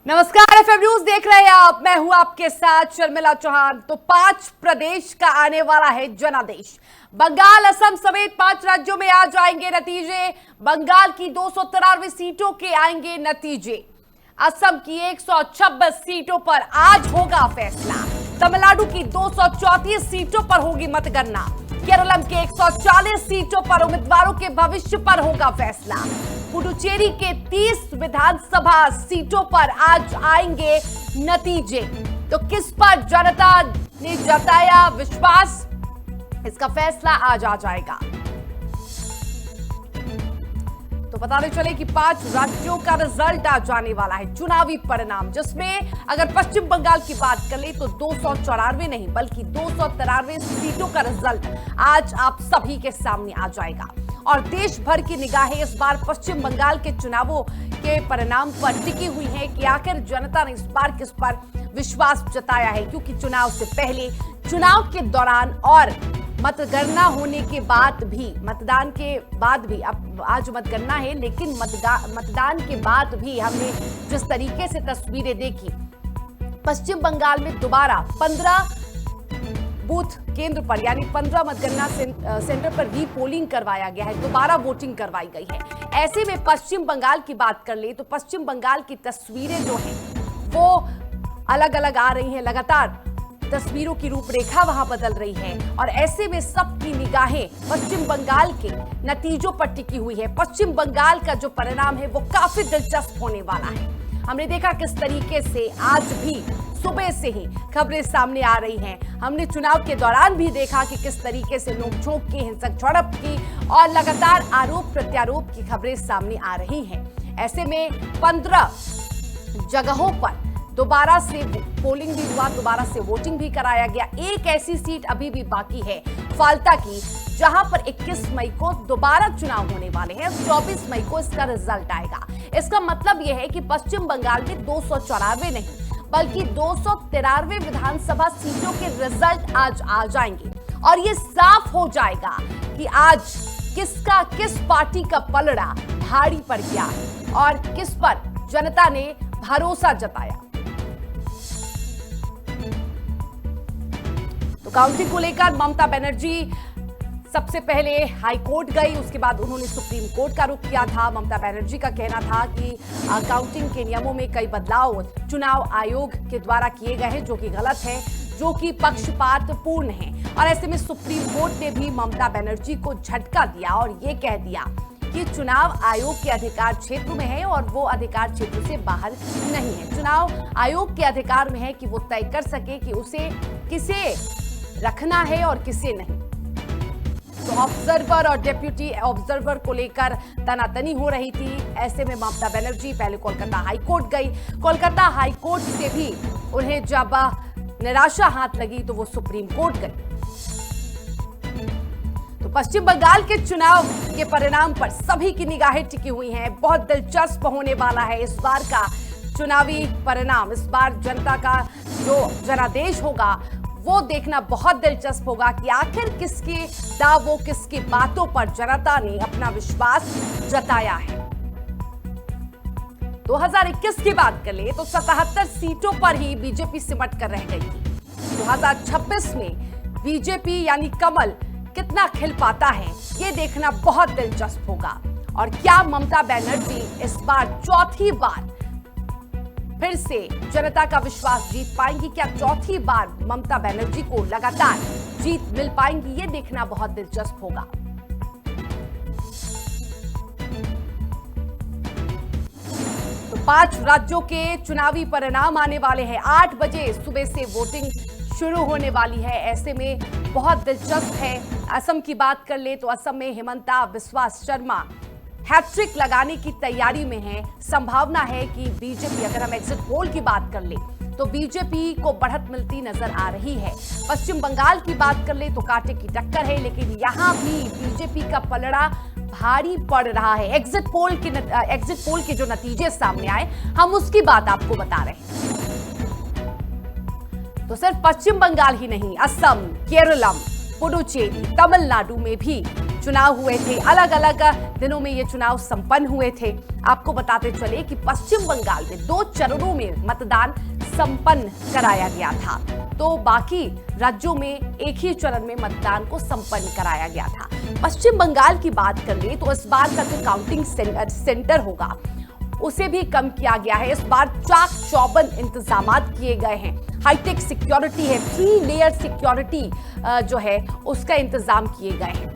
नमस्कार, FM news देख रहे हैं आप। मैं हूं आपके साथ शर्मिला चौहान। तो 5 प्रदेश का आने वाला है जनादेश। बंगाल, असम समेत 5 राज्यों में आ जाएंगे नतीजे। बंगाल की 293 सीटों के आएंगे नतीजे। असम की 126 सीटों पर आज होगा फैसला। तमिलनाडु की 234 सीटों पर होगी मतगणना। केरलम के 140 सीटों पर उम्मीदवारों के भविष्य पर होगा फैसला। पुडुचेरी के 30 विधानसभा सीटों पर आज आएंगे नतीजे। तो किस पर जनता ने जताया विश्वास, इसका फैसला आज आ जाएगा। तो बताते चले कि 5 राज्यों का रिजल्ट आ जाने वाला है, चुनावी परिणाम, जिसमें अगर पश्चिम बंगाल की बात कर ले तो 294 नहीं बल्कि 293 सीटों का रिजल्ट आज आप सभी के सामने आ जाएगा। और देश भर की निगाहें इस बार पश्चिम बंगाल के चुनावों के परिणाम पर टिकी हुई है कि आखिर जनता ने इस बार किस पर विश्वास जताया है। क्योंकि चुनाव से पहले, चुनाव के दौरान और मतगणना होने के बाद भी, मतदान के बाद भी, अब आज मतगणना है लेकिन मतदान के बाद भी हमने जिस तरीके से तस्वीरें देखी, पश्चिम बंगाल में दोबारा 15 बूथ केंद्र पर यानी 15 मतगणना सेंटर पर रीपोलिंग करवाया गया है, दोबारा वोटिंग करवाई गई है। ऐसे में पश्चिम बंगाल की बात कर ले तो पश्चिम बंगाल की तस्वीरें जो हैं वो अलग अलग आ रही हैं। लगातार तस्वीरों की रूपरेखा वहां बदल रही है और ऐसे में सबकी निगाहें पश्चिम बंगाल के नतीजों पर टिकी हुई है। पश्चिम बंगाल का जो परिणाम है वो काफी दिलचस्प होने वाला है। हमने देखा किस तरीके से आज भी सुबह से ही खबरें सामने आ रही हैं। हमने चुनाव के दौरान भी देखा कि किस तरीके से नोकझोंक की, हिंसक झड़प की और लगातार आरोप प्रत्यारोप की खबरें सामने आ रही हैं। ऐसे में 15 जगहों पर दोबारा से पोलिंग भी हुआ, दोबारा से वोटिंग भी कराया गया। एक ऐसी सीट अभी भी बाकी है फाल्टा की, जहां पर 21 मई को दोबारा चुनाव होने वाले हैं। 24 मई को इसका रिजल्ट आएगा। इसका मतलब यह है कि पश्चिम बंगाल में 294 नहीं बल्कि 293 विधानसभा सीटों के रिजल्ट आज आ जाएंगे और ये साफ हो जाएगा कि आज किस पार्टी का पलड़ा भारी पड़ गया और किस पर जनता ने भरोसा जताया। तो काउंटिंग को लेकर ममता बनर्जी सबसे पहले हाई कोर्ट गई, उसके बाद उन्होंने सुप्रीम कोर्ट का रुख किया था। ममता बनर्जी का कहना था कि काउंटिंग के नियमों में कई बदलाव चुनाव आयोग के द्वारा किए गए हैं जो कि गलत है, जो कि पक्षपातपूर्ण है। और ऐसे में सुप्रीम कोर्ट ने भी ममता बनर्जी को झटका दिया और ये कह दिया कि चुनाव आयोग के अधिकार क्षेत्र में है और वो अधिकार क्षेत्र से बाहर नहीं है। चुनाव आयोग के अधिकार में है कि वो तय कर सके कि उसे किसे रखना है और किसे नहीं। तो ऑब्जर्वर और डिप्यूटी ऑब्जर्वर को लेकर तनातनी हो रही थी। ऐसे में ममता बनर्जी पहले कोलकाता हाईकोर्ट गई। कोलकाता हाईकोर्ट से भी उन्हें जब निराशा हाथ लगी तो वो सुप्रीम कोर्ट गई। तो पश्चिम बंगाल के चुनाव के परिणाम पर सभी की निगाहें टिकी हुई हैं। बहुत दिलचस्प होने वाला है इस बार का चुनावी परिणाम। इस बार जनता का जो जनादेश होगा वो देखना बहुत दिलचस्प होगा कि आखिर किसके दावों, किसकी बातों पर जनता ने अपना विश्वास जताया है। 2021 की बात कर ले तो 77 सीटों पर ही बीजेपी सिमट कर रह गई थी। 2026 में बीजेपी यानी कमल कितना खिल पाता है ये देखना बहुत दिलचस्प होगा। और क्या ममता बनर्जी इस बार चौथी बार फिर से जनता का विश्वास जीत पाएंगी? क्या चौथी बार ममता बनर्जी को लगातार जीत मिल पाएंगी? ये देखना बहुत दिलचस्प होगा। तो 5 राज्यों के चुनावी परिणाम आने वाले हैं। 8 बजे सुबह से वोटिंग शुरू होने वाली है। ऐसे में बहुत दिलचस्प है। असम की बात कर ले तो असम में हिमंता बिस्वा शर्मा हैट्रिक लगाने की तैयारी में है। संभावना है कि बीजेपी, अगर हम एग्जिट पोल की बात कर ले तो बीजेपी को बढ़त मिलती नजर आ रही है। पश्चिम बंगाल की बात कर ले तो कांटे की टक्कर है, लेकिन यहां भी बीजेपी का पलड़ा भारी पड़ रहा है। एग्जिट पोल के जो नतीजे सामने आए, हम उसकी बात आपको बता रहे हैं। तो सिर्फ पश्चिम बंगाल ही नहीं, असम, केरलम, पुडुचेरी, तमिलनाडु में भी चुनाव हुए थे, अलग अलग दिनों में ये चुनाव संपन्न हुए थे। आपको बताते चले कि पश्चिम बंगाल में 2 चरणों में मतदान संपन्न कराया गया था, तो बाकी राज्यों में एक ही चरण में मतदान को संपन्न कराया गया था। पश्चिम बंगाल की बात कर ले तो इस बार का जो काउंटिंग सेंटर होगा उसे भी कम किया गया है। इस बार चाक चौबंद इंतजाम किए गए हैं, हाईटेक सिक्योरिटी है, 3 लेयर सिक्योरिटी जो है उसका इंतजाम किए गए हैं।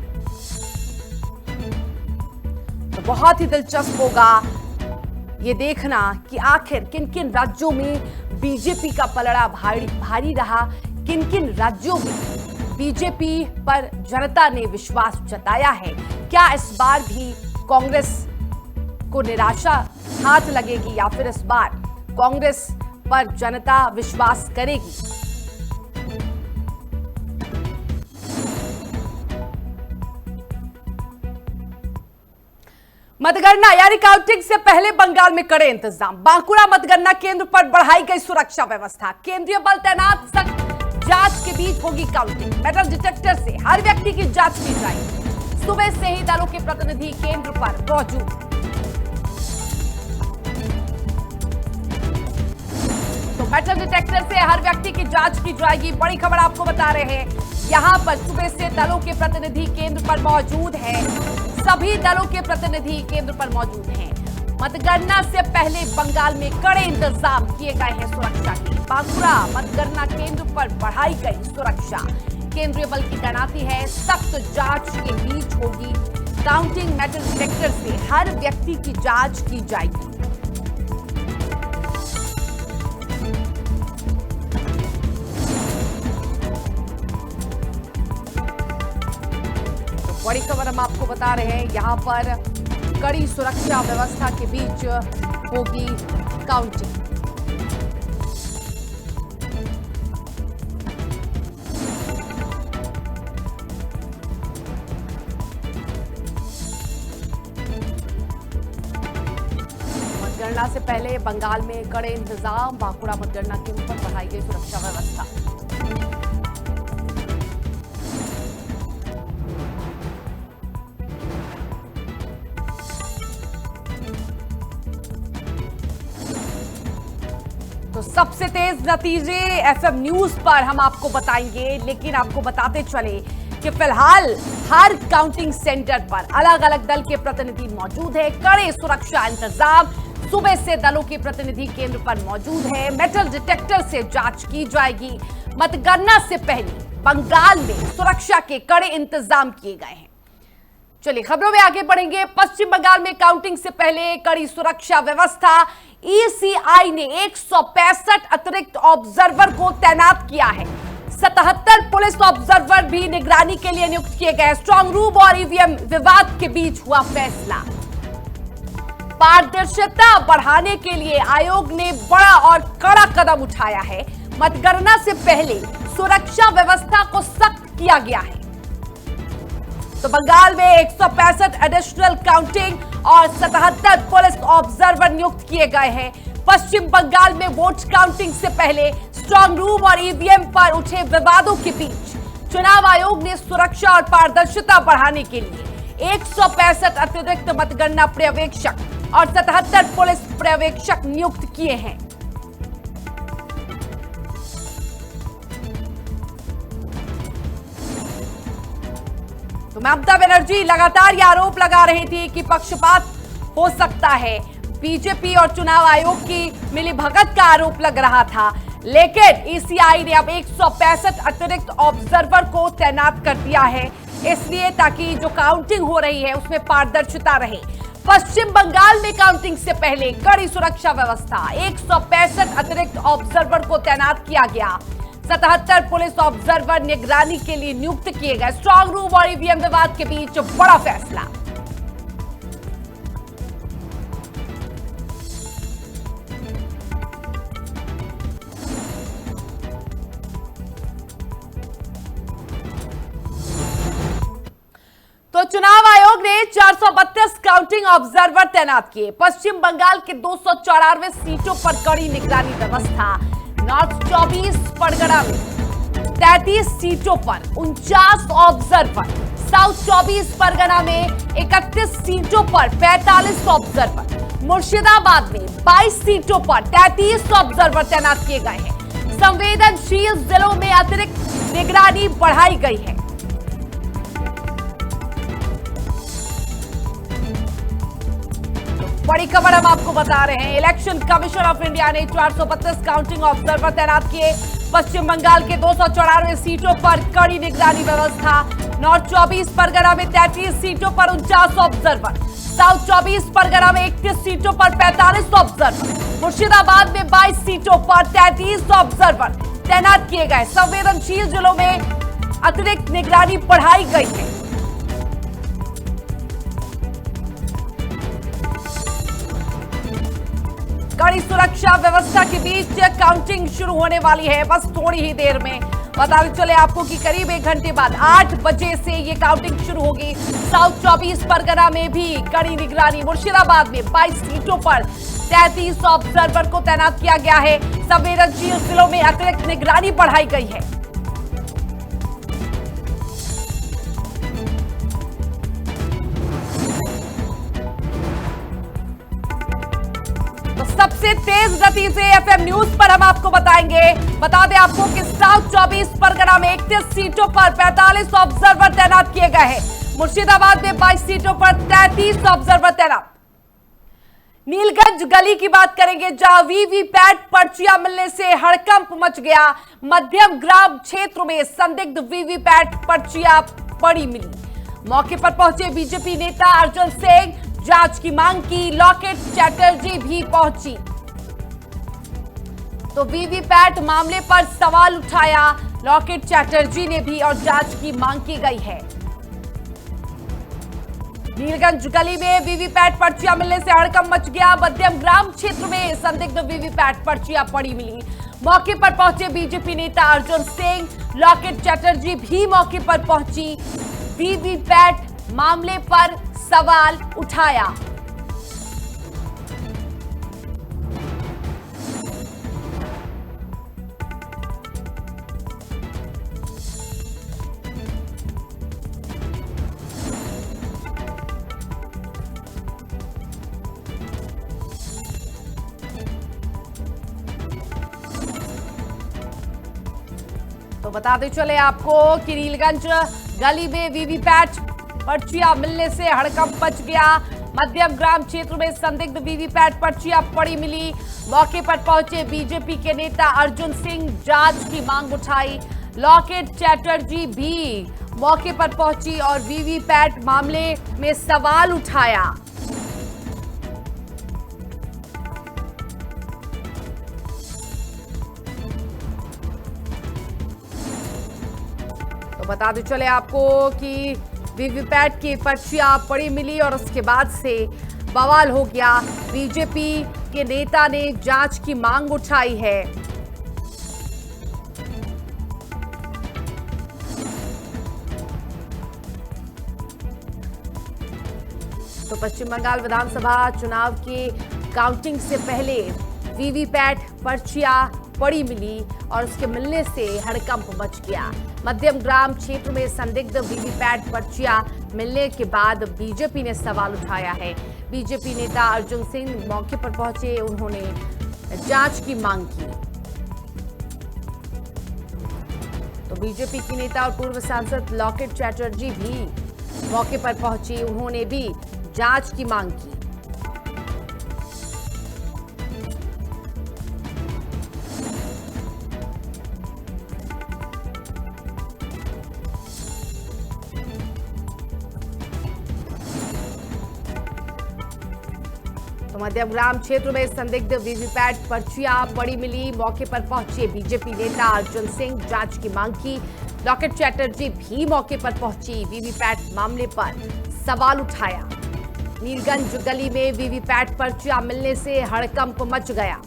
तो बहुत ही दिलचस्प होगा ये देखना कि आखिर किन किन राज्यों में बीजेपी का पलड़ा भारी रहा, किन किन राज्यों में बीजेपी पर जनता ने विश्वास जताया है। क्या इस बार भी कांग्रेस को निराशा हाथ लगेगी या फिर इस बार कांग्रेस पर जनता विश्वास करेगी? मतगणना यानी काउंटिंग से पहले बंगाल में कड़े इंतजाम। बांकुड़ा मतगणना केंद्र पर बढ़ाई गई सुरक्षा व्यवस्था, केंद्रीय बल तैनात, सख्त जांच के बीच होगी काउंटिंग। मेटल डिटेक्टर से हर व्यक्ति की जांच की जाएगी। सुबह से ही दलों के प्रतिनिधि केंद्र पर मौजूद। तो मेटल डिटेक्टर से हर व्यक्ति की जांच की जाएगी। बड़ी खबर आपको बता रहे हैं, यहां पर सुबह से दलों के प्रतिनिधि केंद्र पर मौजूद हैं। सभी दलों के प्रतिनिधि केंद्र पर मौजूद हैं। मतगणना से पहले बंगाल में कड़े इंतजाम किए गए हैं सुरक्षा के। बांकुड़ा मतगणना केंद्र पर बढ़ाई गई सुरक्षा, केंद्रीय बल की तैनाती है, सख्त जांच के बीच होगी काउंटिंग। मेटल डिटेक्टर से हर व्यक्ति की जांच की जाएगी। बड़ी खबर हम आपको बता रहे हैं, यहां पर कड़ी सुरक्षा व्यवस्था के बीच होगी काउंटिंग। मतगणना से पहले बंगाल में कड़े इंतजाम, बांकुड़ा मतगणना केंद्र पर बढ़ाई गई सुरक्षा व्यवस्था। तो सबसे तेज नतीजे एफएम न्यूज पर हम आपको बताएंगे, लेकिन आपको बताते चले कि फिलहाल हर काउंटिंग सेंटर पर अलग अलग दल के प्रतिनिधि मौजूद है। कड़े सुरक्षा इंतजाम, सुबह से दलों के प्रतिनिधि केंद्र पर मौजूद है। मेटल डिटेक्टर से जांच की जाएगी। मतगणना से पहले बंगाल में सुरक्षा के कड़े इंतजाम किए गए हैं। चलिए खबरों में आगे बढ़ेंगे। पश्चिम बंगाल में काउंटिंग से पहले कड़ी सुरक्षा व्यवस्था। ईसीआई ने 165 अतिरिक्त ऑब्जर्वर को तैनात किया है। 77 पुलिस ऑब्जर्वर भी निगरानी के लिए नियुक्त किए गए। स्ट्रांग रूम और ईवीएम विवाद के बीच हुआ फैसला। पारदर्शिता बढ़ाने के लिए आयोग ने बड़ा और कड़ा कदम उठाया है। मतगणना से पहले सुरक्षा व्यवस्था को सख्त किया गया है। तो बंगाल में 165 एडिशनल काउंटिंग और 77 पुलिस ऑब्जर्वर नियुक्त किए गए हैं। पश्चिम बंगाल में वोट काउंटिंग से पहले स्ट्रांग रूम और ईवीएम पर उठे विवादों के बीच चुनाव आयोग ने सुरक्षा और पारदर्शिता बढ़ाने के लिए 165 अतिरिक्त मतगणना पर्यवेक्षक और 77 पुलिस पर्यवेक्षक नियुक्त किए हैं। तो ममता बनर्जी लगातार ये आरोप लगा रही थी कि पक्षपात हो सकता है। बीजेपी और चुनाव आयोग की मिलीभगत का आरोप लग रहा था, लेकिन ईसीआई ने अब 165 अतिरिक्त ऑब्जर्वर को तैनात कर दिया है, इसलिए ताकि जो काउंटिंग हो रही है उसमें पारदर्शिता रहे। पश्चिम बंगाल में काउंटिंग से पहले कड़ी सुरक्षा व्यवस्था, 165 अतिरिक्त ऑब्जर्वर को तैनात किया गया। 77 पुलिस ऑब्जर्वर निगरानी के लिए नियुक्त किए गए। स्ट्रांग रूम और ईवीएम विवाद के बीच बड़ा फैसला। तो चुनाव आयोग ने 432 काउंटिंग ऑब्जर्वर तैनात किए। पश्चिम बंगाल के 294 सीटों पर कड़ी निगरानी व्यवस्था। नॉर्थ 24 परगना में 33 सीटों पर 49 ऑब्जर्वर, साउथ 24 परगना में 31 सीटों पर 45 ऑब्जर्वर, मुर्शिदाबाद में 22 सीटों पर 33 ऑब्जर्वर तैनात किए गए हैं। संवेदनशील जिलों में अतिरिक्त निगरानी बढ़ाई गई है। बड़ी खबर हम आपको बता रहे हैं, इलेक्शन कमीशन ऑफ इंडिया ने 432 काउंटिंग ऑब्जर्वर तैनात किए। पश्चिम बंगाल के 294 सीटों पर कड़ी निगरानी व्यवस्था। नॉर्थ 24 परगना में 33 सीटों पर 49 ऑब्जर्वर, साउथ 24 परगना में 31 सीटों पर 45 ऑब्जर्वर, मुर्शिदाबाद में 22 सीटों पर 33 ऑब्जर्वर तैनात किए गए। संवेदनशील जिलों में अतिरिक्त निगरानी बढ़ाई गई है। कड़ी सुरक्षा व्यवस्था के बीच काउंटिंग शुरू होने वाली है बस थोड़ी ही देर में। बताते चले आपको कि करीब 1 घंटे बाद 8 बजे से ये काउंटिंग शुरू होगी। साउथ 24 परगना में भी कड़ी निगरानी। मुर्शिदाबाद में 22 सीटों पर 33 ऑब्जर्वर को तैनात किया गया है। संवेदनशील जिलों में अतिरिक्त निगरानी बढ़ाई गई है। सबसे तेज गति से एफएम न्यूज पर हम आपको बताएंगे। बता दें आपको कि साउथ 24 परगना में 31 सीटों पर 45 ऑब्जर्वर तैनात किए गए हैं। मुर्शिदाबाद में 22 सीटों पर 33 ऑब्जर्वर तैनात। नीलगंज गली की बात करेंगे, जहां वीवीपैट पर्चियां मिलने से हड़कंप मच गया। मध्यम ग्राम क्षेत्र में संदिग्ध वीवीपैट पर्चियां पड़ी मिली। मौके पर पहुंचे बीजेपी नेता अर्जुन सिंह, जांच की मांग की। लॉकेट चैटर्जी भी पहुंची तो वीवीपैट मामले पर सवाल उठाया लॉकेट चैटर्जी ने भी और जांच की मांग की गई है। नीलगंज गली में वीवीपैट पर्चियां मिलने से हड़कंप मच गया। मध्यम ग्राम क्षेत्र में संदिग्ध वीवीपैट पर्चियां पड़ी मिली। मौके पर पहुंचे बीजेपी नेता अर्जुन सिंह, लॉकेट चैटर्जी भी मौके पर पहुंची। वीवीपैट मामले पर सवाल उठाया। तो बताते चले आपको कि नीलगंज गली में वीवीपैट पर्चियां मिलने से हड़कंप मच गया। मध्यम ग्राम क्षेत्र में संदिग्ध वीवीपैट पर्चियां पड़ी मिली। मौके पर पहुंचे बीजेपी के नेता अर्जुन सिंह, जांच की मांग उठाई। लॉकेट चैटर्जी भी मौके पर पहुंची और वीवीपैट मामले में सवाल उठाया। तो बताते चले आपको कि वीवीपैट की पर्चियां पड़ी मिली और उसके बाद से बवाल हो गया। बीजेपी के नेता ने जांच की मांग उठाई है। तो पश्चिम बंगाल विधानसभा चुनाव की काउंटिंग से पहले वीवीपैट पर्चियां पड़ी मिली और उसके मिलने से हड़कंप मच गया। मध्यम ग्राम क्षेत्र में संदिग्ध वीवीपैट पर्चियां मिलने के बाद बीजेपी ने सवाल उठाया है। बीजेपी नेता अर्जुन सिंह मौके पर पहुंचे, उन्होंने जांच की मांग की। तो बीजेपी की नेता और पूर्व सांसद लॉकेट चैटर्जी भी मौके पर पहुंची, उन्होंने भी जांच की मांग की। तो मध्यम ग्राम क्षेत्र में संदिग्ध वीवीपैट पर्चियां पड़ी मिली। मौके पर पहुंचे बीजेपी नेता अर्जुन सिंह, जांच की मांग की। लॉकेट चैटर्जी भी मौके पर पहुंची, वीवीपैट मामले पर सवाल उठाया। नीलगंज गली में वीवीपैट पर्चियां मिलने से हड़कंप मच गया।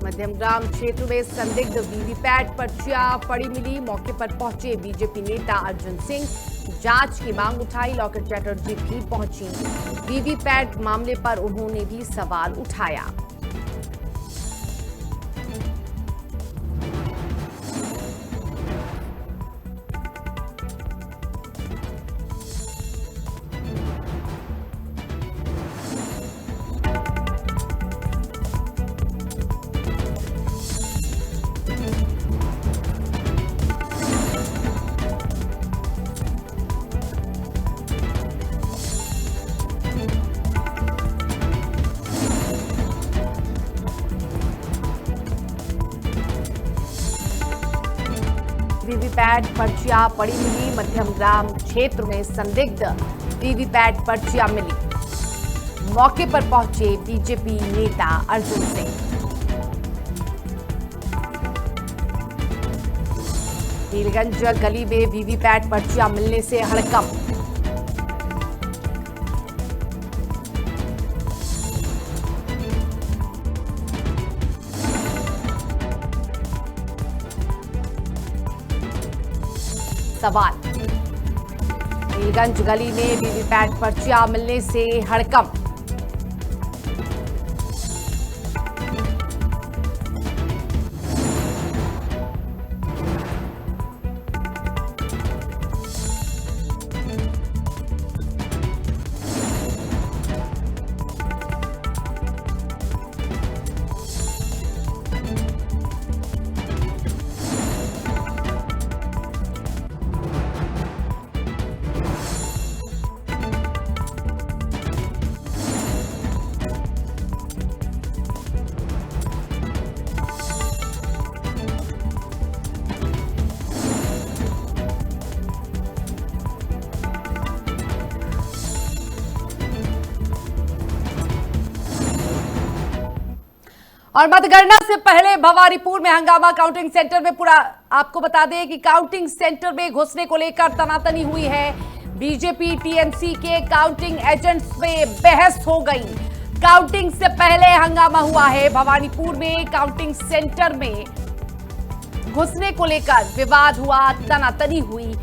मध्यमग्राम क्षेत्र में संदिग्ध वीवीपैट पर्चियां पड़ी मिली। मौके पर पहुंचे बीजेपी नेता अर्जुन सिंह, जांच की मांग उठाई। लॉकेट चैटर्जी भी पहुंची। वीवीपैट मामले पर उन्होंने भी सवाल उठाया। वीवीपैट पर्चियां पड़ी मिली। मध्यमग्राम क्षेत्र में संदिग्ध वीवीपैट पर्चियां मिली। मौके पर पहुंचे बीजेपी नेता अर्जुन सिंह। नीलगंज गली में वीवीपैट पर्चियां मिलने से हड़कंप। सवाल, नीलगंज गली में वीवीपैट पर्चियां मिलने से हड़कंप। और मतगणना से पहले भवानीपुर में हंगामा। काउंटिंग सेंटर में पूरा आपको बता दें कि काउंटिंग सेंटर में घुसने को लेकर तनातनी हुई है। बीजेपी टीएमसी के काउंटिंग एजेंट्स में बहस हो गई। काउंटिंग से पहले हंगामा हुआ है। भवानीपुर में काउंटिंग सेंटर में घुसने को लेकर विवाद हुआ, तनातनी हुई।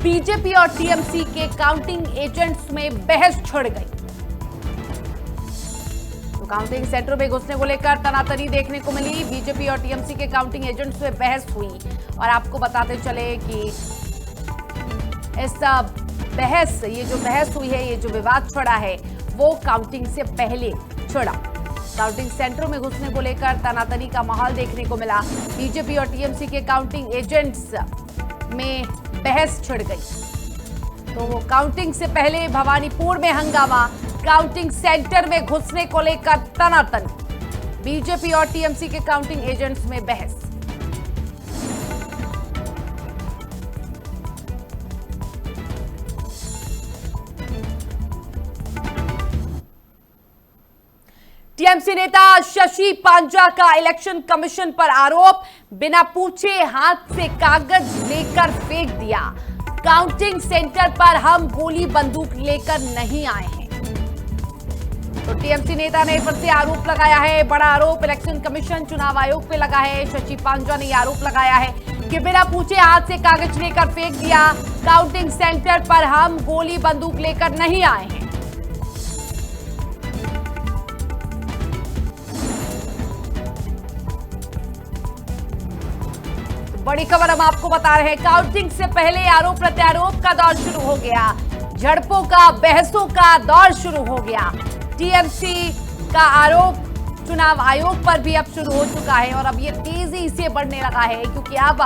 बीजेपी और टीएमसी के काउंटिंग एजेंट्स में बहस छिड़ गई। काउंटिंग सेंटर में घुसने को लेकर तनातनी देखने को मिली। बीजेपी और टीएमसी के काउंटिंग एजेंट्स में बहस हुई। और आपको बताते चले कि इस बहस, ये जो बहस हुई है, ये जो विवाद छिड़ा है, वो काउंटिंग से पहले छिड़ा। काउंटिंग सेंटर में घुसने को लेकर तनातनी का माहौल देखने को मिला। बीजेपी और टीएमसी के काउंटिंग एजेंट्स में बहस छिड़ गई। तो काउंटिंग से पहले भवानीपुर में हंगामा, काउंटिंग सेंटर में घुसने को लेकर तनातनी। बीजेपी और टीएमसी के काउंटिंग एजेंट्स में बहस। टीएमसी नेता शशि पांजा का इलेक्शन कमीशन पर आरोप। बिना पूछे हाथ से कागज लेकर फेंक दिया। काउंटिंग सेंटर पर हम गोली बंदूक लेकर नहीं आए हैं। तो टीएमसी नेता ने फिर से आरोप लगाया है। बड़ा आरोप इलेक्शन कमीशन चुनाव आयोग पे लगा है। शशि पांजा ने आरोप लगाया है कि बिना पूछे हाथ से कागज लेकर फेंक दिया। काउंटिंग सेंटर पर हम गोली बंदूक लेकर नहीं आए हैं। बड़ी खबर हम आपको बता रहे हैं। काउंटिंग से पहले आरोप प्रत्यारोप का दौर शुरू हो गया। झड़पों का, बहसों का दौर शुरू हो गया। टीएमसी का आरोप चुनाव आयोग पर भी अब शुरू हो चुका है और अब ये तेजी से बढ़ने लगा है, क्योंकि अब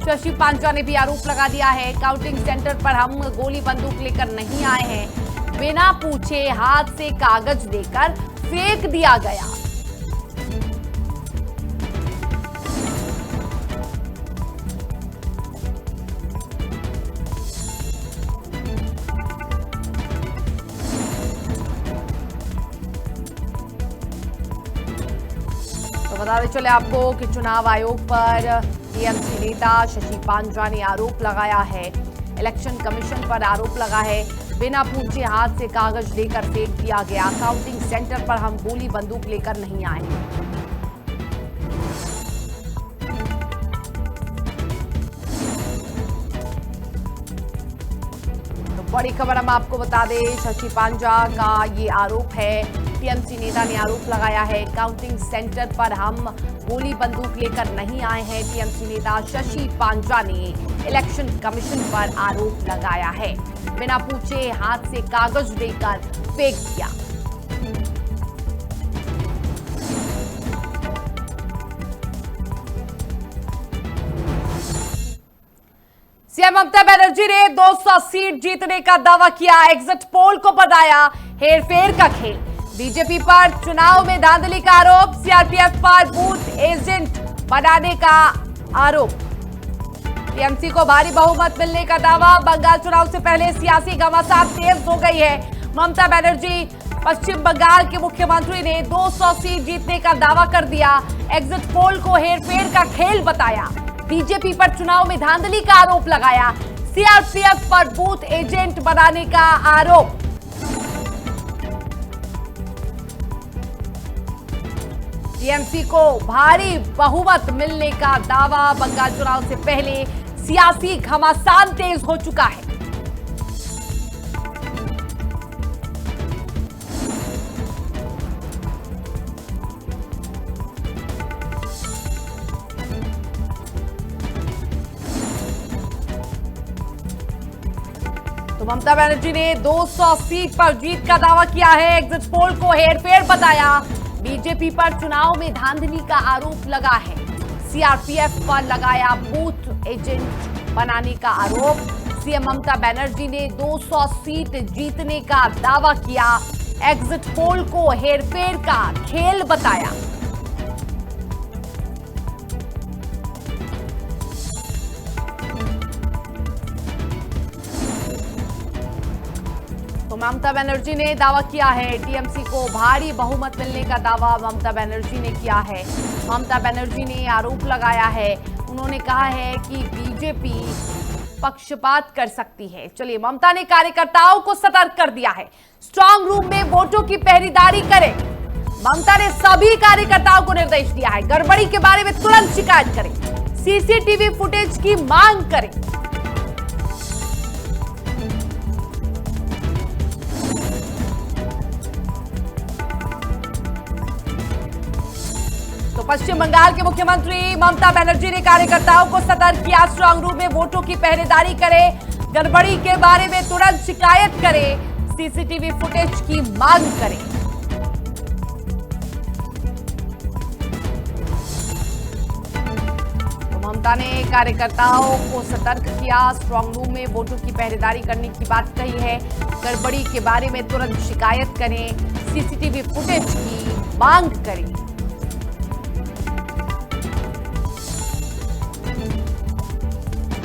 शशि पांजा ने भी आरोप लगा दिया है। काउंटिंग सेंटर पर हम गोली बंदूक लेकर नहीं आए हैं। बिना पूछे हाथ से कागज लेकर फेंक दिया गया। बताते चले आपको कि चुनाव आयोग पर टीएमसी नेता शशि पांजा ने आरोप लगाया है। इलेक्शन कमीशन पर आरोप लगा है। बिना पूछे हाथ से कागज लेकर फेंक दिया गया। काउंटिंग सेंटर पर हम गोली बंदूक लेकर नहीं आए हैं। बड़ी खबर हम आपको बता दें, शशि पांजा का ये आरोप है। टीएमसी नेता ने आरोप लगाया है, काउंटिंग सेंटर पर हम गोली बंदूक लेकर नहीं आए हैं। टीएमसी नेता शशि पांजा ने इलेक्शन कमीशन पर आरोप लगाया है। बिना पूछे हाथ से कागज देकर फेंक दिया। सीएम ममता बनर्जी ने 200 सीट जीतने का दावा किया। एग्जिट पोल को बताया हेरफेर का खेल। बीजेपी पर चुनाव में धांधली का आरोप। सीआरपीएफ पर बूथ एजेंट बनाने का आरोप। टीएमसी को भारी बहुमत मिलने का दावा। बंगाल चुनाव से पहले सियासी घमासान तेज हो गई है। ममता बनर्जी पश्चिम बंगाल के मुख्यमंत्री ने 200 सीट जीतने का दावा कर दिया। एग्जिट पोल को हेरफेर का खेल बताया। बीजेपी पर चुनाव में धांधली का आरोप लगाया। सीआरपीएफ पर बूथ एजेंट बनाने का आरोप। टीएमसी को भारी बहुमत मिलने का दावा। बंगाल चुनाव से पहले सियासी घमासान तेज हो चुका है। तो ममता बनर्जी ने 200 सीट पर जीत का दावा किया है। एग्जिट पोल को हेरफेर बताया। बीजेपी पर चुनाव में धांधली का आरोप लगा है। सीआरपीएफ पर लगाया बूथ एजेंट बनाने का आरोप। सीएम ममता बनर्जी ने 200 सीट जीतने का दावा किया। एग्जिट पोल को हेरफेर का खेल बताया। तो ममता बनर्जी ने दावा किया है, टीएमसी को भारी बहुमत मिलने का दावा ममता बनर्जी ने किया है। ममता बनर्जी ने आरोप लगाया है। उन्होंने कहा है कि बीजेपी पक्षपात कर सकती है। चलिए, ममता ने कार्यकर्ताओं को सतर्क कर दिया है। स्ट्रांग रूम में वोटों की पहरेदारी करें। ममता ने सभी कार्यकर्ताओं को निर्देश दिया है, गड़बड़ी के बारे में तुरंत शिकायत करें। सीसीटीवी फुटेज की मांग करें। तो पश्चिम बंगाल के मुख्यमंत्री ममता बनर्जी ने कार्यकर्ताओं को सतर्क किया। स्ट्रांग रूम में वोटों की पहरेदारी करें, गड़बड़ी के बारे में तुरंत शिकायत करें, सीसीटीवी फुटेज की मांग करें। तो ममता ने कार्यकर्ताओं को सतर्क किया। स्ट्रांग रूम में वोटों की पहरेदारी करने की बात कही है। गड़बड़ी के बारे में तुरंत शिकायत करें, सीसीटीवी फुटेज की मांग करें।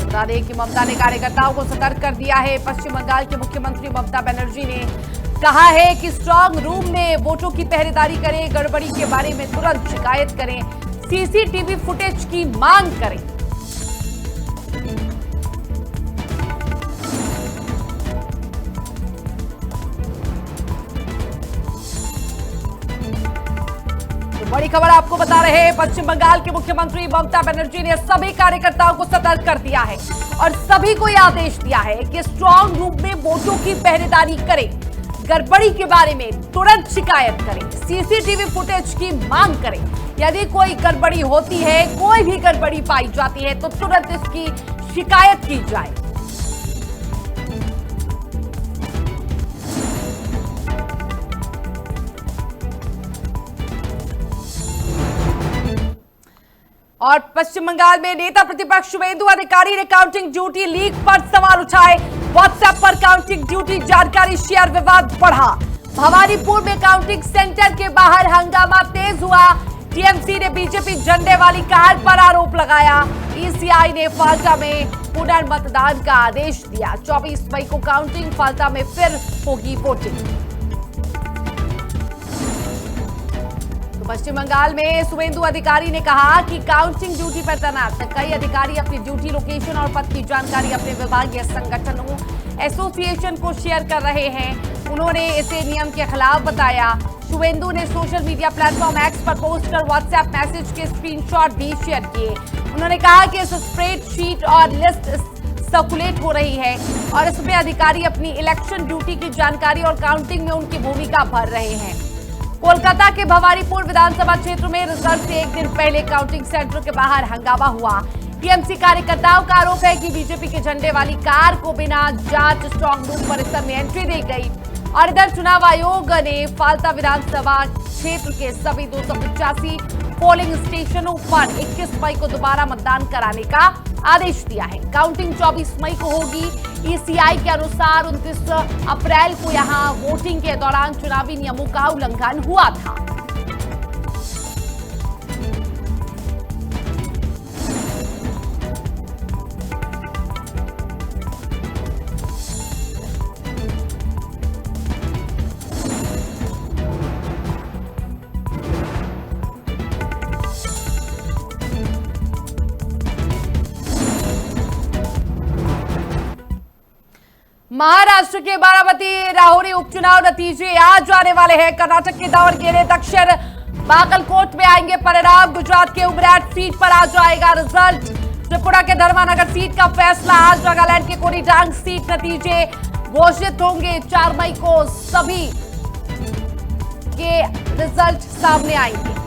बता दें कि ममता ने कार्यकर्ताओं को सतर्क कर दिया है। पश्चिम बंगाल के मुख्यमंत्री ममता बनर्जी ने कहा है कि स्ट्रांग रूम में वोटों की पहरेदारी करें, गड़बड़ी के बारे में तुरंत शिकायत करें, सीसीटीवी फुटेज की मांग करें। बड़ी खबर आपको बता रहे हैं, पश्चिम बंगाल के मुख्यमंत्री ममता बनर्जी ने सभी कार्यकर्ताओं को सतर्क कर दिया है और सभी को यह आदेश दिया है कि स्ट्रांग रूम में वोटों की पहरेदारी करें, गड़बड़ी के बारे में तुरंत शिकायत करें, सीसीटीवी फुटेज की मांग करें। यदि कोई गड़बड़ी होती है, कोई भी गड़बड़ी पाई जाती है, तो तुरंत इसकी शिकायत की जाए। और पश्चिम बंगाल में नेता प्रतिपक्ष शुवेंदु अधिकारी ने काउंटिंग ड्यूटी लीक पर सवाल उठाए। व्हाट्सएप पर काउंटिंग ड्यूटी जानकारी शेयर विवाद बढ़ा। भवानीपुर में काउंटिंग सेंटर के बाहर हंगामा तेज हुआ। टीएमसी ने बीजेपी झंडे वाली कार पर आरोप लगाया। ईसीआई ने फाल्टा में पुनर्मतदान का आदेश दिया। 24 मई को काउंटिंग, फाल्टा में फिर होगी वोटिंग। पश्चिम बंगाल में शुवेंदु अधिकारी ने कहा कि काउंटिंग ड्यूटी पर तैनात कई अधिकारी अपनी ड्यूटी लोकेशन और पद की जानकारी अपने विभागीय संगठनों, एसोसिएशन को शेयर कर रहे हैं। उन्होंने इसे नियम के खिलाफ बताया। शुवेंदु ने सोशल मीडिया प्लेटफॉर्म एक्स पर पोस्ट कर व्हाट्सएप मैसेज के स्क्रीनशॉट भी शेयर किए। उन्होंने कहा कि इस स्प्रेडशीट और लिस्ट सर्कुलेट हो रही है और इसमें अधिकारी अपनी इलेक्शन ड्यूटी की जानकारी और काउंटिंग में उनकी भूमिका भर रहे हैं। कोलकाता के भवानीपुर विधानसभा क्षेत्र में रिजल्ट से एक दिन पहले काउंटिंग सेंटर के बाहर हंगामा हुआ। टीएमसी कार्यकर्ताओं का आरोप है कि बीजेपी के झंडे वाली कार को बिना जांच स्ट्रांग रूम परिसर में एंट्री दी गई और इधर चुनाव आयोग ने फाल्ता विधानसभा क्षेत्र के सभी 285 पोलिंग स्टेशनों पर 21 मई को दोबारा मतदान कराने का आदेश दिया है। काउंटिंग 24 मई को होगी। ईसीआई के अनुसार 29 अप्रैल को यहां वोटिंग के दौरान चुनावी नियमों का उल्लंघन हुआ था। महाराष्ट्र के बारामती राहुरी उपचुनाव नतीजे आज आने वाले हैं। कर्नाटक के दावणगेरे दक्षिण बागलकोट में आएंगे परिणाम। गुजरात के उमरैठ सीट पर आ जाएगा रिजल्ट। त्रिपुरा के धर्मानगर सीट का फैसला आज। नागालैंड के कोरीडांग सीट नतीजे घोषित होंगे 4 मई को। सभी के रिजल्ट सामने आएंगे।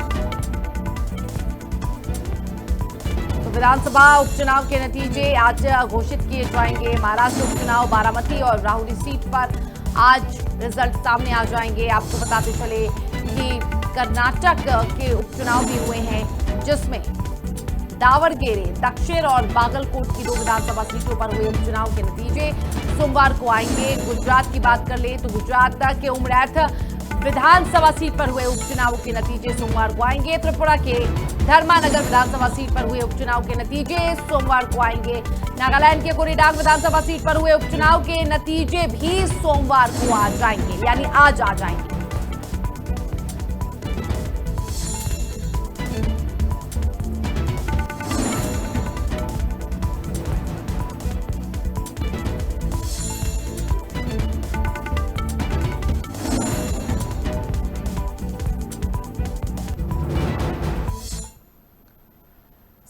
विधानसभा उपचुनाव के नतीजे आज घोषित किए जाएंगे। महाराष्ट्र उपचुनाव बारामती और राहुरी सीट पर आज रिजल्ट सामने आ जाएंगे। आपको बताते चले कि कर्नाटक के उपचुनाव भी हुए हैं जिसमें दावणगेरे दक्षिण और बागलकोट की 2 विधानसभा सीटों पर हुए उपचुनाव के नतीजे सोमवार को आएंगे। गुजरात की बात कर ले तो गुजरात के उमरैठ विधानसभा सीट पर हुए उपचुनाव के नतीजे सोमवार को आएंगे। त्रिपुरा के धर्मानगर विधानसभा सीट पर हुए उपचुनाव के नतीजे सोमवार को आएंगे। नागालैंड के कोरीडांग विधानसभा सीट पर हुए उपचुनाव के नतीजे भी सोमवार को आ जाएंगे, यानी आज आ जाएंगे।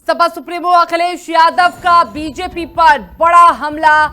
सपा सुप्रीमो अखिलेश यादव का बीजेपी पर बड़ा हमला।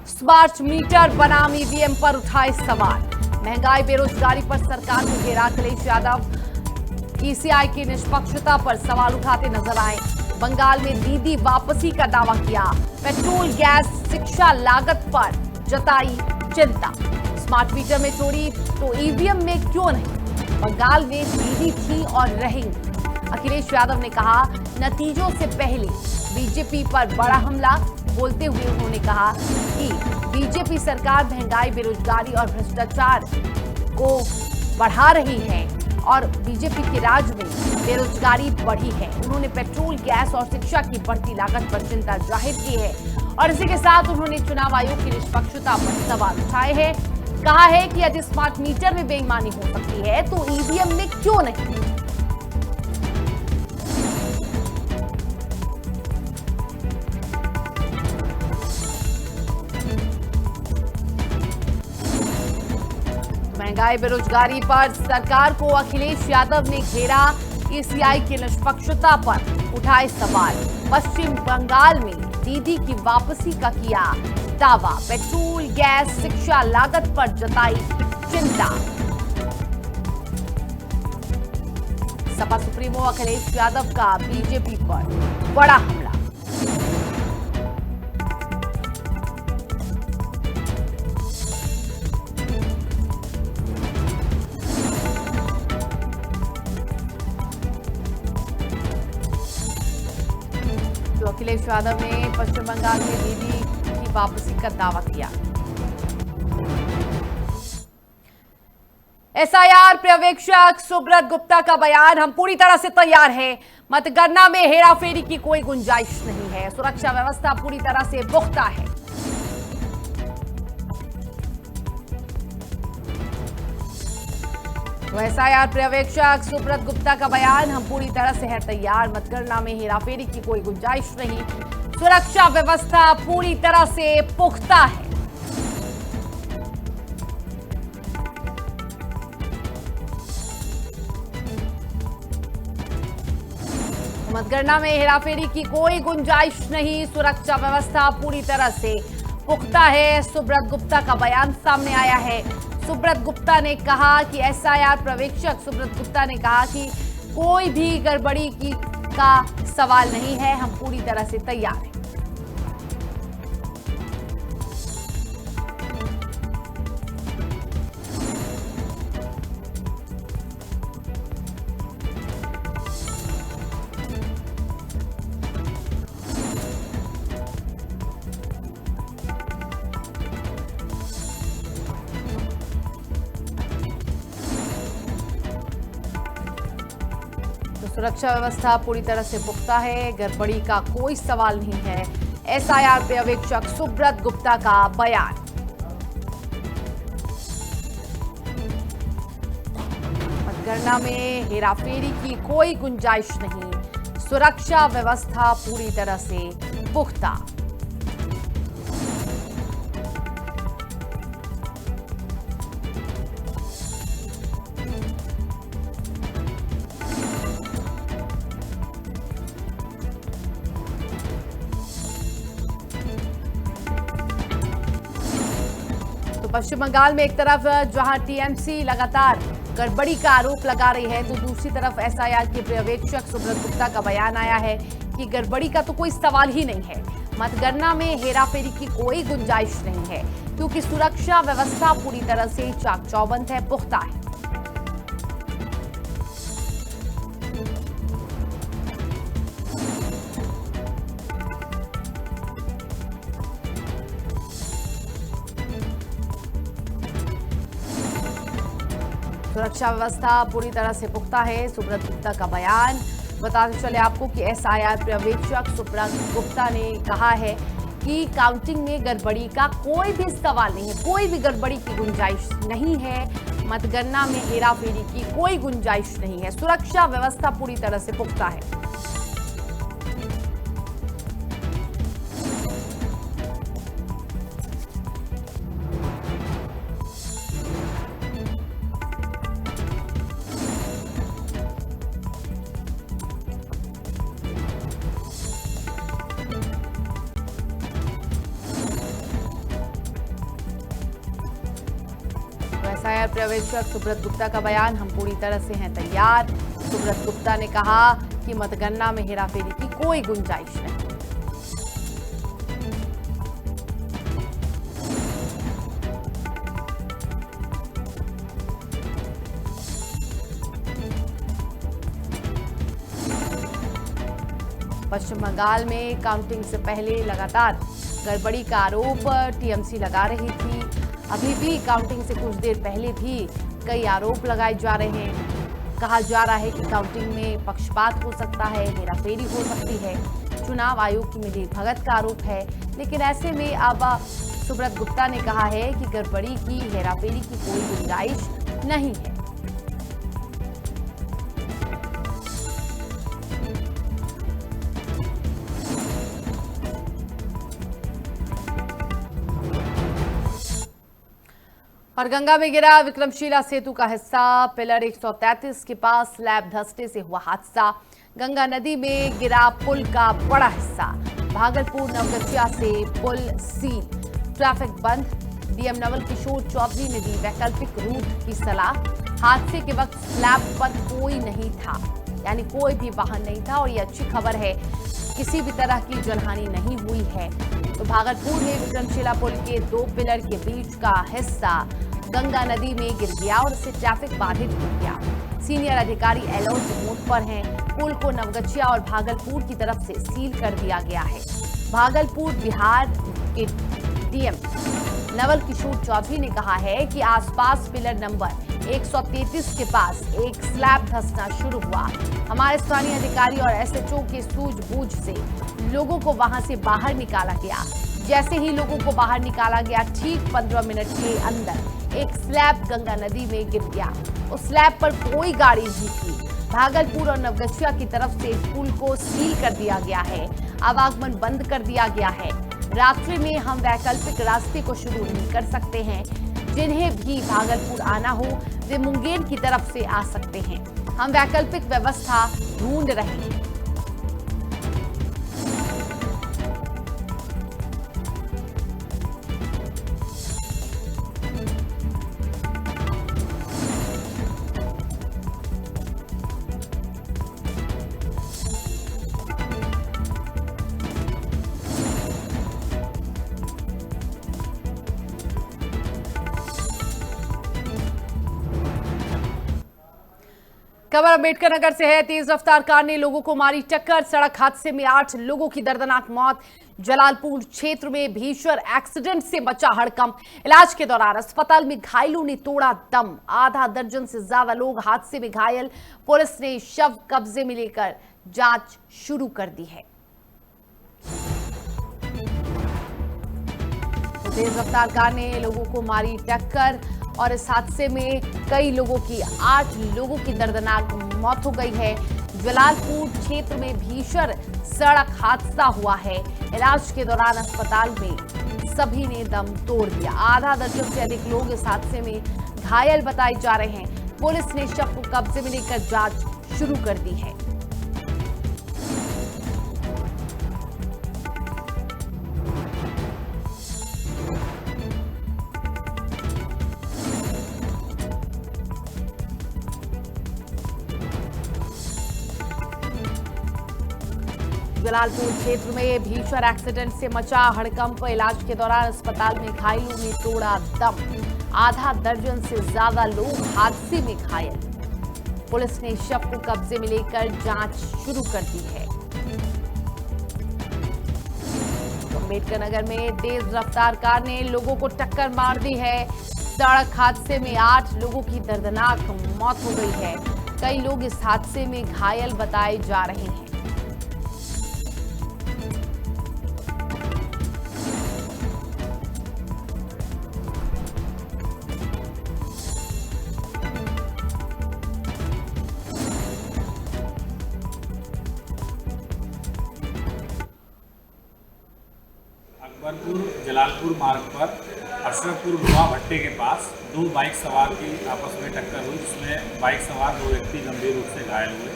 स्मार्ट मीटर बनाम ईवीएम पर उठाए सवाल। महंगाई बेरोजगारी पर सरकार को घेरा। अखिलेश यादव ईसीआई की निष्पक्षता पर सवाल उठाते नजर आए। बंगाल में दीदी वापसी का दावा किया। पेट्रोल गैस शिक्षा लागत पर जताई चिंता। स्मार्ट मीटर में चोरी तो ईवीएम में क्यों नहीं? बंगाल में दीदी थी और रहेंगी। अखिलेश यादव ने कहा नतीजों से पहले बीजेपी पर बड़ा हमला। बोलते हुए उन्होंने कहा कि बीजेपी सरकार महंगाई बेरोजगारी और भ्रष्टाचार को बढ़ा रही है और बीजेपी के राज में बेरोजगारी बढ़ी है। उन्होंने पेट्रोल गैस और शिक्षा की बढ़ती लागत पर चिंता जाहिर की है और इसी के साथ उन्होंने चुनाव आयोग की निष्पक्षता पर सवाल उठाए हैं। कहा है कि यदि स्मार्ट मीटर में बेईमानी हो सकती है तो ईवीएम में क्यों नहीं? महंगाई बेरोजगारी पर सरकार को अखिलेश यादव ने घेरा। ईसीआई की निष्पक्षता पर उठाए सवाल। पश्चिम बंगाल में दीदी की वापसी का किया दावा। पेट्रोल गैस शिक्षा लागत पर जताई चिंता। सपा सुप्रीमो अखिलेश यादव का बीजेपी पर बड़ा हमला। अखिलेश यादव ने पश्चिम बंगाल में दीदी की वापसी का दावा किया। एसआईआर पर्यवेक्षक सुब्रत गुप्ता का बयान। हम पूरी तरह से तैयार हैं। मतगणना में हेराफेरी की कोई गुंजाइश नहीं है। सुरक्षा व्यवस्था पूरी तरह से पुख्ता है। तो एसआईआर पर्यवेक्षक सुब्रत गुप्ता का बयान। हम पूरी तरह से है तैयार। मतगणना में हेराफेरी की कोई गुंजाइश नहीं। सुरक्षा व्यवस्था पूरी तरह से पुख्ता है। मतगणना में हेराफेरी की कोई गुंजाइश नहीं, सुरक्षा व्यवस्था पूरी तरह से पुख्ता है। सुब्रत गुप्ता का बयान सामने आया है। सुब्रत गुप्ता ने कहा कि एसआईआर पर्यवेक्षक सुब्रत गुप्ता ने कहा कि कोई भी गड़बड़ी का सवाल नहीं है, हम पूरी तरह से तैयार हैं। सुरक्षा व्यवस्था पूरी तरह से पुख्ता है, गड़बड़ी का कोई सवाल नहीं है। एसआईआर पर्यवेक्षक सुब्रत गुप्ता का बयान। मतगणना में हेराफेरी की कोई गुंजाइश नहीं, सुरक्षा व्यवस्था पूरी तरह से पुख्ता। पश्चिम बंगाल में एक तरफ जहां टीएमसी लगातार गड़बड़ी का आरोप लगा रही है, तो दूसरी तरफ एसआईआर के पर्यवेक्षक सुब्रत गुप्ता का बयान आया है कि गड़बड़ी का तो कोई सवाल ही नहीं है। मतगणना में हेराफेरी की कोई गुंजाइश नहीं है, क्योंकि सुरक्षा व्यवस्था पूरी तरह से चाक चौबंद है, पुख्ता है। सुरक्षा व्यवस्था पूरी तरह से पुख्ता है, सुब्रत गुप्ता का बयान। बताते चले आपको कि एसआईआर पर्यवेक्षक सुब्रत गुप्ता ने कहा है कि काउंटिंग में गड़बड़ी का कोई भी सवाल नहीं है, कोई भी गड़बड़ी की गुंजाइश नहीं है। मतगणना में हेराफेरी की कोई गुंजाइश नहीं है, सुरक्षा व्यवस्था पूरी तरह से पुख्ता है। एसआईआर पर्यवेक्षक सुब्रत गुप्ता का बयान, हम पूरी तरह से हैं तैयार। सुब्रत गुप्ता ने कहा कि मतगणना में हेराफेरी की कोई गुंजाइश नहीं। पश्चिम बंगाल में काउंटिंग से पहले लगातार गड़बड़ी का आरोप टीएमसी लगा रही थी। अभी भी काउंटिंग से कुछ देर पहले भी कई आरोप लगाए जा रहे हैं। कहा जा रहा है कि काउंटिंग में पक्षपात हो सकता है, हेराफेरी हो सकती है, चुनाव आयोग की मिलीभगत का आरोप है। लेकिन ऐसे में अब सुब्रत गुप्ता ने कहा है कि गड़बड़ी की, हेराफेरी की कोई गुंजाइश नहीं है। और गंगा में गिरा विक्रमशिला सेतु का हिस्सा, पिलर 133 के पास स्लैब धंसने से हुआ हादसा। गंगा नदी में गिरा पुल का बड़ा हिस्सा, भागलपुर नवगछिया से पुल सील, ट्रैफिक बंद। डीएम नवल किशोर चौधरी ने दी वैकल्पिक रूट की सलाह। हादसे के वक्त स्लैब पर कोई नहीं था, यानी कोई भी वाहन नहीं था, और ये अच्छी खबर है, किसी भी तरह की जनहानि नहीं हुई है। तो भागलपुर में विक्रमशिला पुल के 2 पिलर के बीच का हिस्सा गंगा नदी में गिर गया और इससे ट्रैफिक बाधित हो गया। सीनियर अधिकारी अलर्ट मोड पर हैं। पुल को नवगछिया और भागलपुर की तरफ से सील कर दिया गया है। भागलपुर बिहार के डीएम नवल किशोर चौधरी ने कहा है कि आसपास पिलर नंबर 133 के पास एक स्लैब धंसना शुरू हुआ। हमारे स्थानीय अधिकारी और एसएचओ के सूझबूझ से लोगों को वहां से बाहर निकाला गया। जैसे ही लोगों को बाहर निकाला गया, ठीक 15 मिनट के अंदर एक स्लैब गंगा नदी में गिर गया। उस स्लैब पर कोई गाड़ी नहीं थी। भागलपुर और नवगछिया की तरफ से पुल को सील कर दिया गया है, आवागमन बंद कर दिया गया है। रात्रि में हम वैकल्पिक रास्ते को शुरू नहीं कर सकते हैं। जिन्हें भी भागलपुर आना हो वे मुंगेर की तरफ से आ सकते हैं। हम वैकल्पिक व्यवस्था ढूंढ रहे हैं। खबर अम्बेडकर नगर से है। तेज रफ्तार कार ने लोगों को मारी टक्कर। सड़क हादसे में 8 लोगों की दर्दनाक मौत। जलालपुर क्षेत्र में भीषण एक्सीडेंट से मचा हड़कंप। इलाज के दौरान अस्पताल में घायलों ने तोड़ा दम। आधा दर्जन से ज्यादा लोग हादसे में घायल। पुलिस ने शव कब्जे में लेकर जांच शुरू कर दी है। तो तेज रफ्तार कार ने लोगों को मारी टक्कर और इस हादसे में कई लोगों की 8 लोगों की दर्दनाक मौत हो गई है। जलालपुर क्षेत्र में भीषण सड़क हादसा हुआ है। इलाज के दौरान अस्पताल में सभी ने दम तोड़ दिया। आधा दर्जन से अधिक लोग इस हादसे में घायल बताए जा रहे हैं। पुलिस ने शव को कब्जे में लेकर जांच शुरू कर दी है। जलालपुर क्षेत्र में भीषण एक्सीडेंट से मचा हड़कंप। इलाज के दौरान अस्पताल में घायलों ने तोड़ा दम। आधा दर्जन से ज्यादा लोग हादसे में घायल। पुलिस ने शव को कब्जे में लेकर जांच शुरू कर दी है। अम्बेडकर नगर में तेज रफ्तार कार ने लोगों को टक्कर मार दी है। सड़क हादसे में 8 लोगों की दर्दनाक मौत हो गई है। कई लोग इस हादसे में घायल बताए जा रहे हैं। अकबरपुर जलालपुर मार्ग पर अशरफपुर मुआ भट्टे के पास 2 बाइक सवार की आपस में टक्कर हुई, जिसमें बाइक सवार 2 व्यक्ति गंभीर रूप से घायल हुए।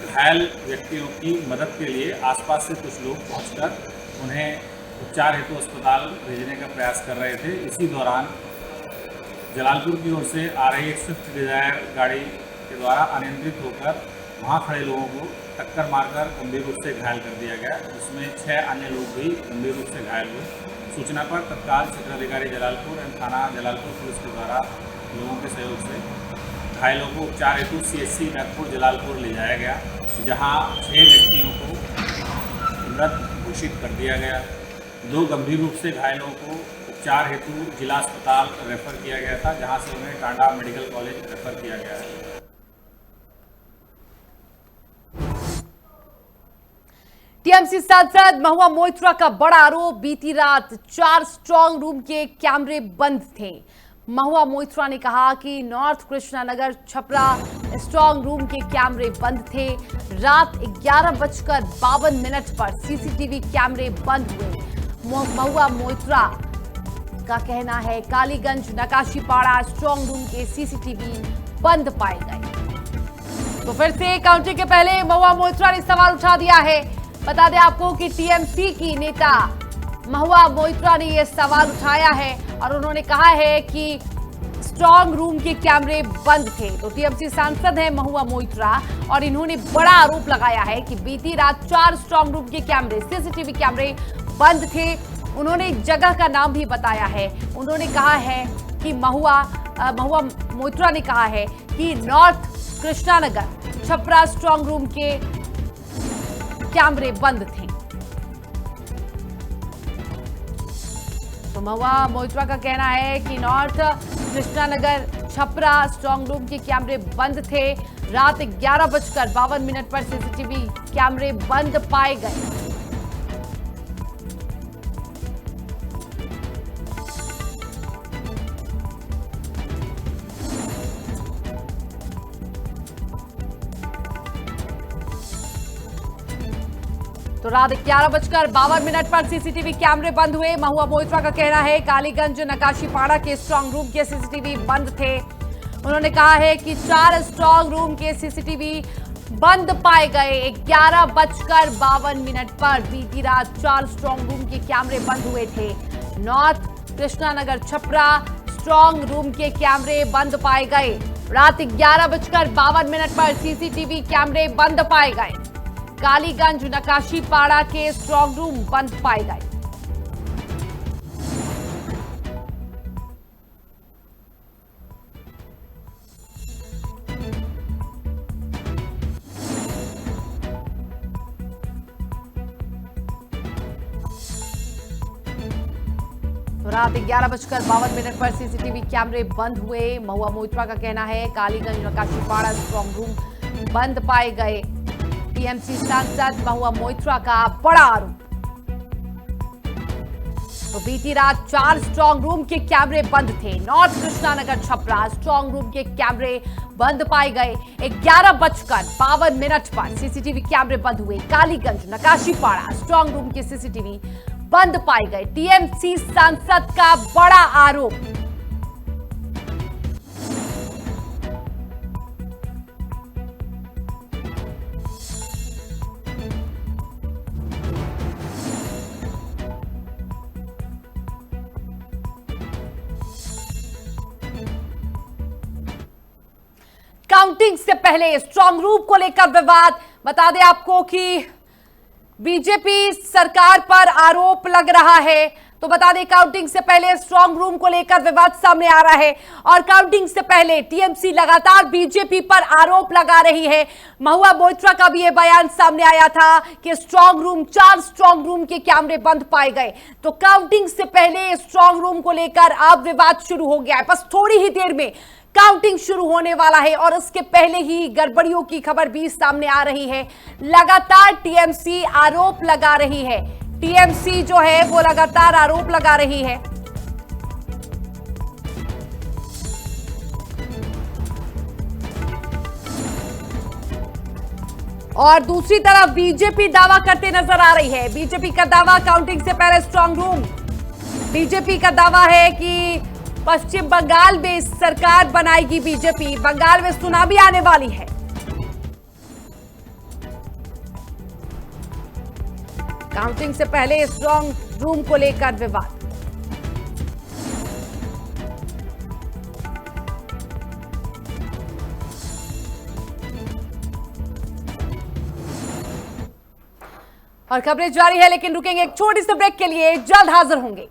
घायल व्यक्तियों की मदद के लिए आसपास से कुछ लोग पहुंचकर उन्हें उपचार हेतु अस्पताल भेजने का प्रयास कर रहे थे। इसी दौरान जलालपुर की ओर से आ रही एक स्विफ्ट डिजायर गाड़ी के द्वारा अनियंत्रित होकर वहां खड़े लोगों को टक्कर मारकर गंभीर रूप से घायल कर दिया गया, जिसमें 6 अन्य लोग भी गंभीर रूप से घायल हुए। सूचना पर तत्काल क्षेत्राधिकारी जलालपुर एवं थाना जलालपुर पुलिस के द्वारा लोगों के सहयोग से घायलों को उपचार हेतु CHC नागपुर जलालपुर ले जाया गया, जहां 6 व्यक्तियों को मृत घोषित कर दिया गया। 2 गंभीर रूप से घायलों को उपचार हेतु जिला अस्पताल रेफर किया गया था, जहां से उन्हें टांडा मेडिकल कॉलेज रेफर किया गया है। टीएमसी सांसद महुआ मोइत्रा का बड़ा आरोप। बीती रात 4 स्ट्रांग रूम के कैमरे बंद थे। महुआ मोइत्रा ने कहा कि north Krishnanagar Chhapra strong room के कैमरे बंद थे। रात 11:52 पर सीसीटीवी कैमरे बंद हुए। महुआ मोइत्रा का कहना है कालीगंज नकाशीपाड़ा स्ट्रांग रूम के सीसीटीवी बंद पाए गए। तो फिर से काउंटिंग के पहले महुआ मोइत्रा ने सवाल उठा दिया है। बता दें आपको कि टीएमसी की नेता महुआ मोइत्रा ने यह सवाल उठाया है और उन्होंने कहा है कि स्ट्रांग रूम के कैमरे बंद थे। तो टीएमसी सांसद है महुआ मोइत्रा और इन्होंने बड़ा आरोप लगाया है कि बीती रात 4 स्ट्रांग रूम के कैमरे सीसीटीवी कैमरे बंद थे। उन्होंने एक जगह का नाम भी बताया है। उन्होंने कहा है कि महुआ मोइत्रा ने कहा है कि north Krishnanagar Chhapra strong room के कैमरे बंद थे। तो महुआ मोइत्रा का कहना है कि north Krishnanagar Chhapra strong room के कैमरे बंद थे। रात 11:52 पर सीसीटीवी कैमरे बंद पाए गए। तो रात 11:52 पर सीसीटीवी कैमरे बंद हुए। महुआ मोइत्रा का कहना है कालीगंज नकाशीपाड़ा के स्ट्रांग रूम के सीसीटीवी बंद थे। उन्होंने कहा है कि 4 स्ट्रांग रूम के सीसीटीवी बंद पाए गए। 11:52 पर बीती रात 4 स्ट्रांग रूम के कैमरे बंद हुए थे। North Krishnanagar Chhapra strong room के कैमरे बंद पाए गए। रात 11:52 पर सीसीटीवी कैमरे बंद पाए गए। कालीगंज नकाशीपाड़ा के स्ट्रांग रूम बंद पाए गए। रात 11:52 पर सीसीटीवी कैमरे बंद हुए। महुआ मोइत्रा का कहना है कालीगंज नकाशीपाड़ा स्ट्रांग रूम बंद पाए गए। टीएमसी सांसद महुआ मोइत्रा का बड़ा आरोप। तो बीती रात 4 स्ट्रांग रूम के कैमरे बंद थे। North Krishnanagar Chhapra strong room के कैमरे बंद पाए गए। 11:52 पर सीसीटीवी कैमरे बंद हुए। कालीगंज नकाशीपाड़ा स्ट्रांग रूम के सीसीटीवी बंद पाए गए। टीएमसी सांसद का बड़ा आरोप। काउंटिंग से पहले स्ट्रांग रूम को लेकर विवाद। बता दें आपको कि बीजेपी सरकार पर आरोप लग रहा है। तो बता दें काउंटिंग से पहले स्ट्रांग रूम को लेकर विवाद सामने आ रहा है और काउंटिंग से पहले टीएमसी लगातार बीजेपी पर आरोप लगा रही है। महुआ मोइत्रा का भी यह बयान सामने आया था कि 4 स्ट्रांग रूम के कैमरे बंद पाए गए। तो काउंटिंग से पहले स्ट्रांग रूम को लेकर अब विवाद शुरू हो गया है। बस थोड़ी ही देर में काउंटिंग शुरू होने वाला है और इसके पहले ही गड़बड़ियों की खबर भी सामने आ रही है। लगातार टीएमसी आरोप लगा रही है। टीएमसी जो है वो लगातार आरोप लगा रही है। और दूसरी तरफ बीजेपी दावा करते नजर आ रही है। बीजेपी का दावा काउंटिंग से पहले स्ट्रांग रूम। बीजेपी का दावा है कि पश्चिम बंगाल में सरकार बनाएगी बीजेपी। बंगाल में सुनामी आने वाली है। काउंटिंग से पहले स्ट्रांग रूम को लेकर विवाद। और खबरें जारी है लेकिन रुकेंगे एक छोटी सी ब्रेक के लिए। जल्द हाजिर होंगे।